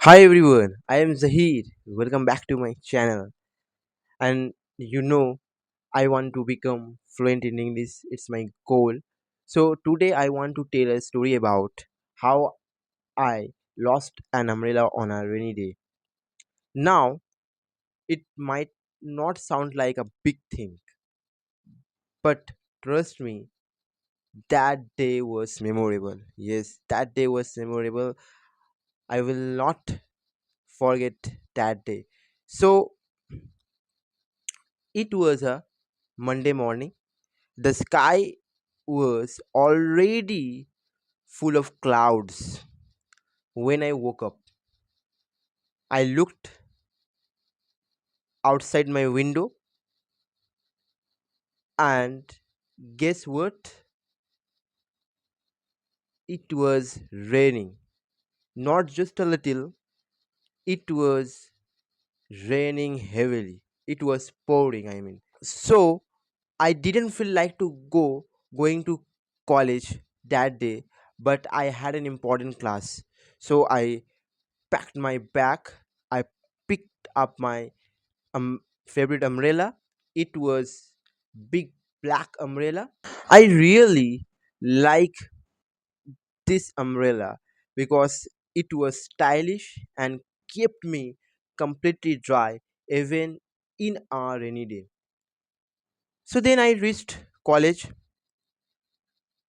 Hi everyone, I am Zaheer. Welcome back to my channel. And I want to become fluent in English. It's my goal. So today I want to tell a story about how I lost an umbrella on a rainy day. Now, it might not sound like a big thing, but trust me, that day was memorable. Yes, that day was memorable. I will not forget that day. So, it was a Monday morning. The sky was already full of clouds when I woke up. I looked outside my window and guess what? It was raining. Not just a little, it was raining heavily. It was pouring, I mean. So I didn't feel like going to college that day, but I had an important class. So I packed my bag. I picked up my favorite umbrella. It was big black umbrella. I really like this umbrella because it was stylish and kept me completely dry even in a rainy day. So then I reached college.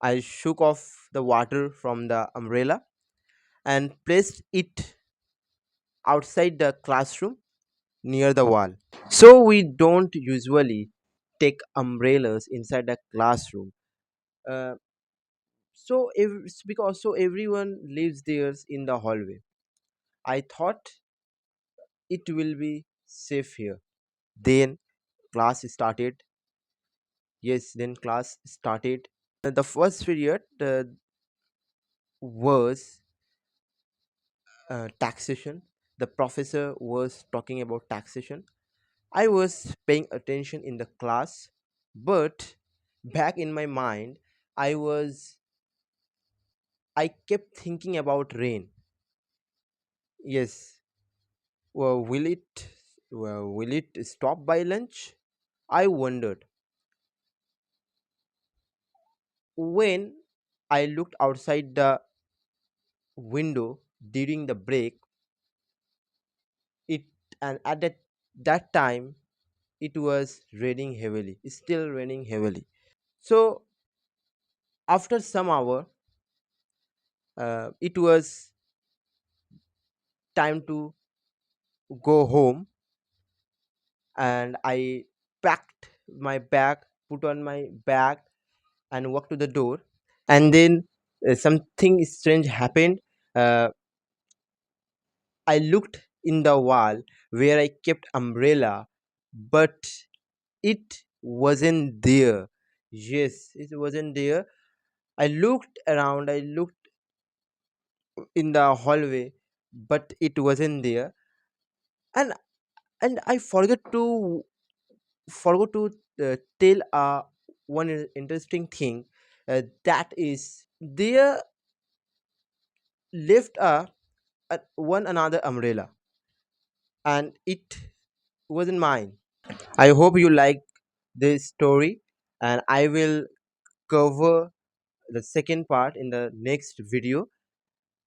I shook off the water from the umbrella and placed it outside the classroom near the wall. So we don't usually take umbrellas inside the classroom. Uh, because everyone leaves theirs in the hallway. I thought it will be safe here. Then class started. Yes, then class started. The first period was taxation. The professor was talking about taxation. I was paying attention in the class, but back in my mind, I was I kept thinking about rain. Yes, well, will it stop by lunch? I wondered. When I looked outside the window during the break, it and at that time it was raining heavily. It's still raining heavily. So after some hour, it was time to go home, and I packed my bag, put on my bag, and walked to the door. And then something strange happened. Uh, I looked in the wall where I kept umbrella, but it wasn't there. Yes, it wasn't there. I looked around. I looked in the hallway, but it wasn't there. And I forgot to tell one interesting thing, that is there left a one another umbrella, and it wasn't mine. I hope you like this story, and I will cover the second part in the next video.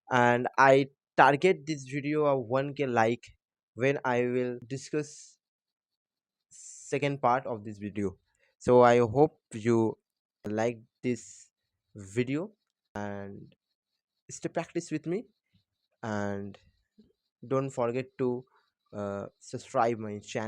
And I target this video of 1K like when I will discuss second part of this video. So I hope you like this video and stay practice with me, and don't forget to subscribe my channel.